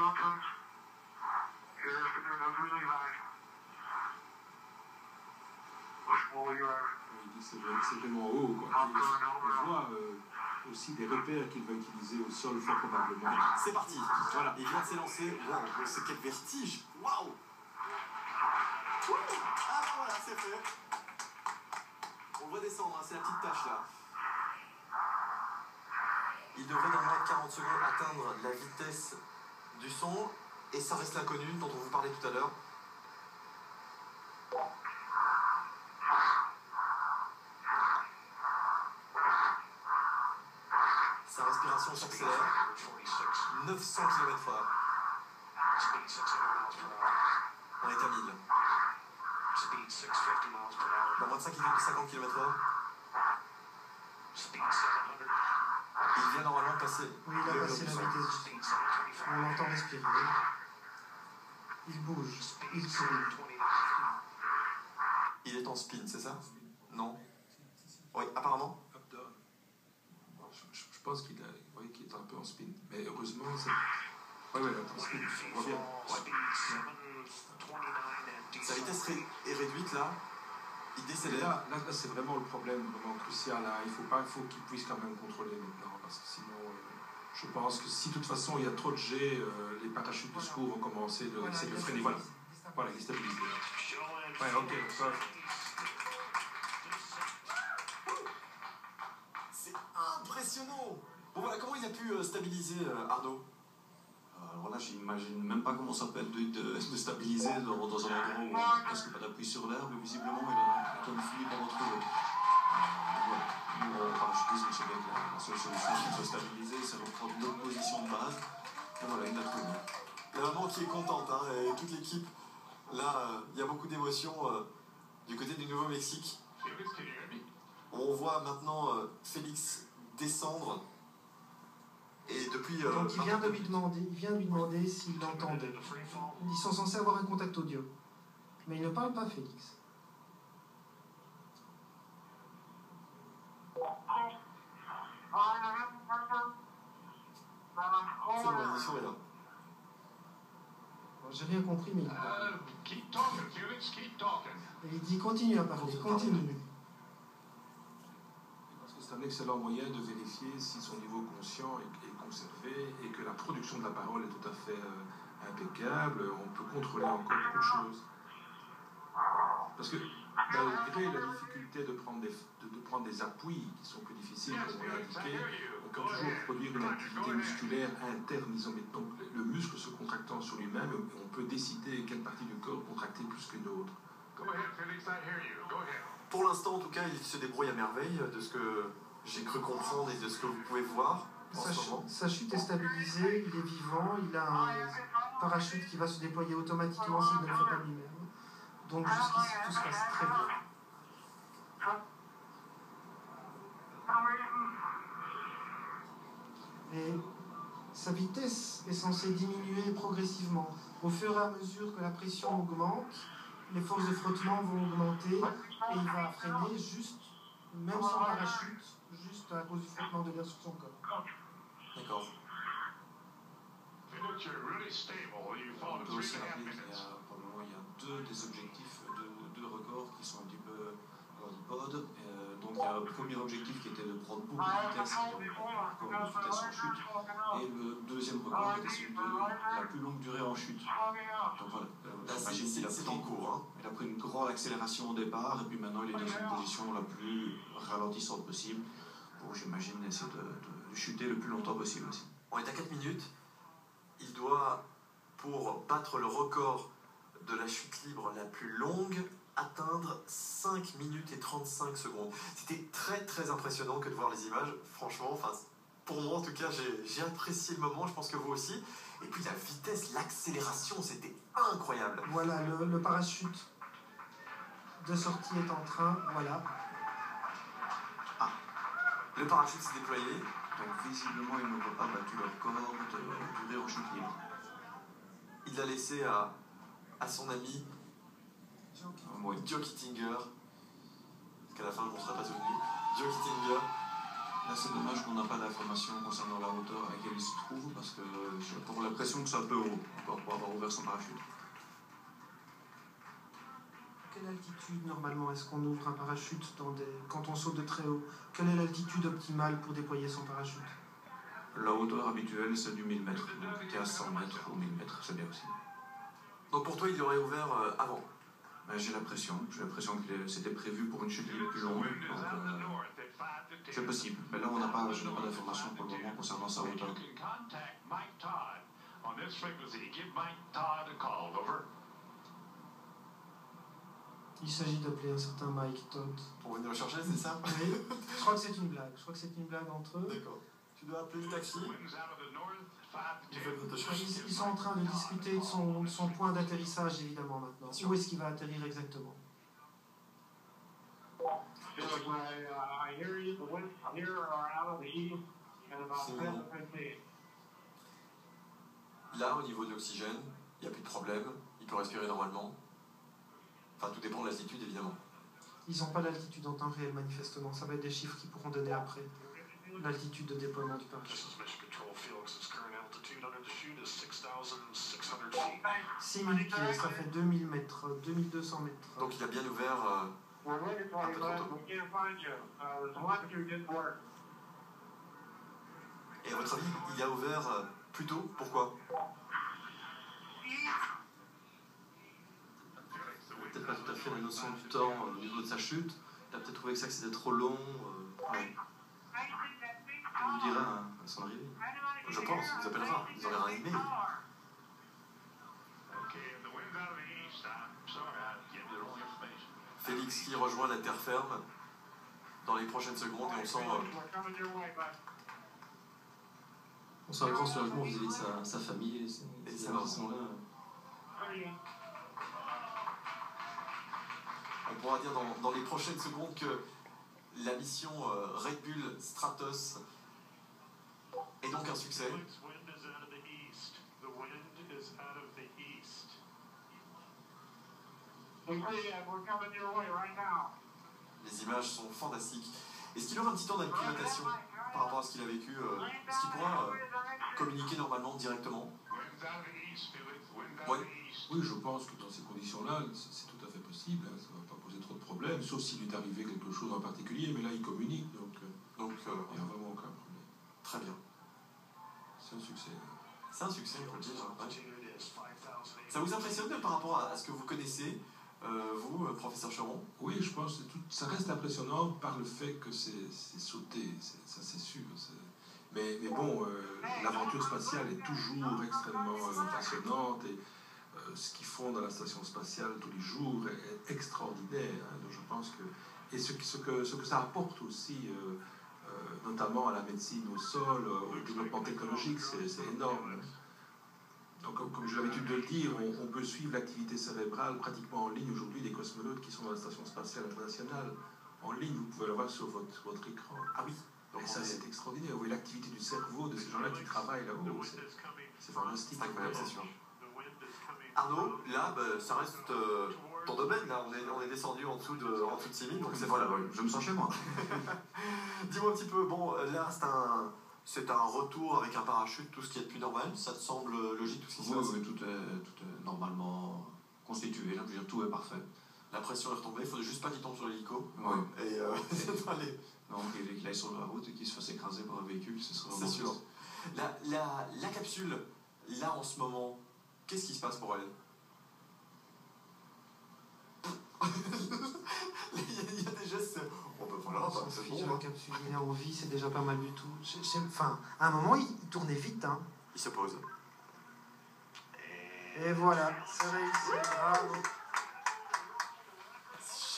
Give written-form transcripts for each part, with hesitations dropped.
Il dit que c'est vraiment haut, quoi. On voit aussi des repères qu'il va utiliser au sol, fort probablement. C'est parti. Voilà, il vient de s'élancer. Waouh, c'est quel vertige. Waouh. Ah ben voilà, c'est fait. On va descendre, hein, c'est la petite tâche là. Il devrait dans moins de 40 secondes atteindre la vitesse du son. Et ça reste l'inconnu dont on vous parlait tout à l'heure. Sa respiration s'accélère. 900 km/h. On est à 1000. Dans moins de 50 km/h. Il vient normalement passer. Oui, il a passé la vitesse. On l'entend respirer. Il bouge. Il sourit. Il est en spin, c'est ça? Non? Oui, apparemment. Je pense qu'il est un peu en spin. Mais heureusement, c'est... Oui, là, en spin, on revient. Sa vitesse est réduite, là. Il décélère. Là, c'est vraiment le problème, vraiment crucial. Là. Il faut qu'il puisse quand même contrôler maintenant. Parce que sinon, je pense que si de toute façon il y a trop de jets, les parachutes de secours vont commencer de freiner. Voilà, il est stabilisé. Ouais, ok, ça. C'est impressionnant. Bon voilà, comment il a pu stabiliser Arnaud? Alors là, j'imagine même pas comment ça peut être de stabiliser dans un endroit où on n'a presque pas d'appui sur l'air, mais visiblement, il a comme fini par retrouver. Voilà. Nous, en parachutisme, c'est bien que la seule solution, c'est de se stabiliser, c'est reprendre notre position de base. Et voilà, il l'a trouvé. La maman qui est contente, hein, et toute l'équipe. Là, il y a beaucoup d'émotions du côté du Nouveau-Mexique. On voit maintenant Félix descendre. Et depuis, donc il vient de lui demander s'il l'entendait. Ils sont censés avoir un contact audio. Mais il ne parle pas, Félix. C'est bon, il sourit là. J'ai rien compris, mais il parle. Et il dit continue à parler, continue. C'est un excellent moyen de vérifier si son niveau conscient est conservé et que la production de la parole est tout à fait impeccable. On peut contrôler encore beaucoup de choses. Parce que malgré la difficulté de prendre des appuis qui sont plus difficiles, comme on l'a indiqué, on peut toujours produire une activité musculaire interne, disons, mais donc le muscle se contractant sur lui-même, on peut décider quelle partie du corps contracter plus qu'une autre. Pour l'instant, en tout cas, il se débrouille à merveille de ce que j'ai cru comprendre et de ce que vous pouvez voir en ce moment. Sa chute est stabilisée, il est vivant, il a un parachute qui va se déployer automatiquement s'il ne le fait pas lui-même. Donc jusqu'ici, tout se passe très bien. Et sa vitesse est censée diminuer progressivement. Au fur et à mesure que la pression augmente, les forces de frottement vont augmenter et il va freiner juste, même sans parachute, juste à cause du frottement de l'air sur son corps. D'accord. On peut aussi rappeler qu'il y a, pour le moment, il y a deux des objectifs, deux records qui sont un petit peu antipode. Donc il y a un premier objectif qui était de prendre beaucoup de vitesse, donc record de vitesse en chute, et le deuxième record était celui de la plus longue durée en chute. Donc voilà, c'est en cours. Hein. Il a pris une grande accélération au départ, et puis maintenant il est dans une position la plus ralentissante possible, pour, j'imagine, essayer de chuter le plus longtemps possible aussi. On est à 4 minutes. Il doit, pour battre le record de la chute libre la plus longue, atteindre 5 minutes et 35 secondes. C'était très très impressionnant que de voir les images. Franchement, enfin, pour moi en tout cas, j'ai apprécié le moment, je pense que vous aussi. Et puis la vitesse, l'accélération, c'était incroyable. Voilà, le parachute de sortie est en train, voilà. Ah, le parachute s'est déployé. Donc visiblement, il n'aura pas battu le record de durée en chute libre. Il l'a laissé à son ami Joe Kittinger. Parce qu'à la fin, je ne m'en serais pas souvenu. Joe Kittinger. Là, c'est dommage qu'on n'a pas d'informations concernant la hauteur à laquelle il se trouve, parce que pour la l'impression que c'est un peu haut encore pour avoir ouvert son parachute. À quelle altitude normalement est-ce qu'on ouvre un parachute quand on saute de très haut? Quelle est l'altitude optimale pour déployer son parachute? La hauteur habituelle, c'est du 1000 mètres. Donc 1500 mètres ou 1000 mètres, c'est bien aussi. Donc pour toi, il aurait ouvert avant? J'ai l'impression que c'était prévu pour une chute libre plus longue. Donc, c'est possible. Mais là, je n'ai pas d'informations pour le moment concernant sa hauteur. Il s'agit d'appeler un certain Mike Todd. Pour venir le chercher, c'est ça? Oui. Je crois que c'est une blague. Je crois que c'est une blague entre eux. D'accord. Tu dois appeler le taxi. Ils sont en train de discuter de son point d'atterrissage, évidemment, maintenant. Où est-ce qu'il va atterrir exactement? Là, au niveau de l'oxygène, il n'y a plus de problème. Il peut respirer normalement. Enfin, tout dépend de l'altitude, évidemment. Ils n'ont pas l'altitude en temps réel, manifestement. Ça va être des chiffres qu'ils pourront donner après. L'altitude de déploiement du parachute. 6000 pieds, ça fait 2000 mètres, 2200 mètres. Donc il a bien ouvert un peu trop tôt. Et à votre avis, il a ouvert plus tôt? Pourquoi? Peut-être pas tout à fait la notion du temps au niveau de sa chute. Il a peut-être trouvé que c'était trop long. Ouais. Il nous dira à son arrivée. Je pense, il nous appellera, il nous enverra un email. Félix qui rejoint la terre ferme dans les prochaines secondes et on sent... On sent un grand soulagement vis-à-vis de sa famille et ses amis qui sont là. On pourra dire dans les prochaines secondes que la mission Red Bull Stratos est donc un succès. Les images sont fantastiques. Est-ce qu'il aura un petit temps d'acclimatation par rapport à ce qu'il a vécu? Est-ce qu'il pourra communiquer normalement directement? Ouais. Oui, je pense que dans ces conditions-là, c'est tout à fait possible. Hein, ça ne va pas poser trop de problèmes, sauf s'il lui est arrivé quelque chose en particulier. Mais là, il communique, donc il n'y a vraiment aucun problème. Très bien. C'est un succès. C'est un succès, on peut dire. Ouais. Ça vous impressionne par rapport à ce que vous connaissez, vous, professeur Cheron? Oui, je pense que ça reste impressionnant par le fait que c'est sauté, ça c'est sûr. Mais bon, l'aventure spatiale est toujours extrêmement passionnante et ce qu'ils font dans la station spatiale tous les jours est extraordinaire. Hein, donc je pense que... Et ce que ça apporte aussi, notamment à la médecine au sol, au développement technologique, c'est énorme. Donc, comme j'ai l'habitude de le dire, on peut suivre l'activité cérébrale pratiquement en ligne aujourd'hui des cosmonautes qui sont dans la Station Spatiale Internationale. En ligne, vous pouvez le voir sur votre écran. Ah oui. Donc ça, c'est extraordinaire. Vous voyez l'activité du cerveau de ces gens-là qui travaillent là-haut. C'est fantastique. C'est incroyable, c'est sûr. Arnaud, là, ça reste ton domaine. Là, on est descendu en dessous de 6000, donc c'est voilà. Je me sens chez moi. Dis-moi un petit peu, bon, là, c'est un retour avec un parachute, tout ce qui est de plus normal. Ça te semble logique, tout ce qui se passe? Oui, tout est normalement constitué. Là, je veux dire, tout est parfait. La pression est retombée, il ne faut juste pas qu'il tombe sur l'hélico. Oui. Et allez. Non, qu'il aille sur la route et qu'il se fasse écraser par un véhicule, ce sera c'est sûr. La capsule, là, en ce moment, qu'est-ce qui se passe pour elle? Il y a des gestes... La capsule est en vie, c'est déjà pas mal du tout. Enfin, à un moment, il tournait vite. Hein. Il se pose. Et voilà, c'est réussi. Bravo.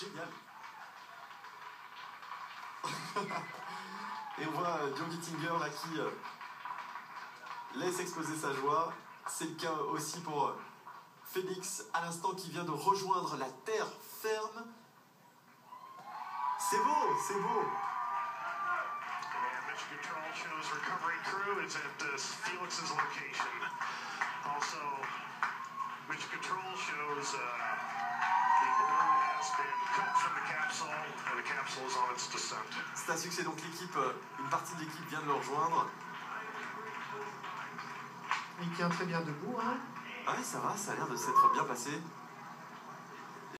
Génial. Et on voit Joe Gittinger là qui laisse exposer sa joie. C'est le cas aussi pour Félix à l'instant qui vient de rejoindre la terre ferme. C'est beau, c'est beau. Mission Control shows recovery crew is at Felix's location. Also, Mission Control shows the balloon has been cut from the capsule and the capsule is on its descent. C'est un succès, donc l'équipe, une partie de l'équipe vient de le rejoindre. Il tient très bien debout, hein. Ah ouais, ça va, ça a l'air de s'être bien placé.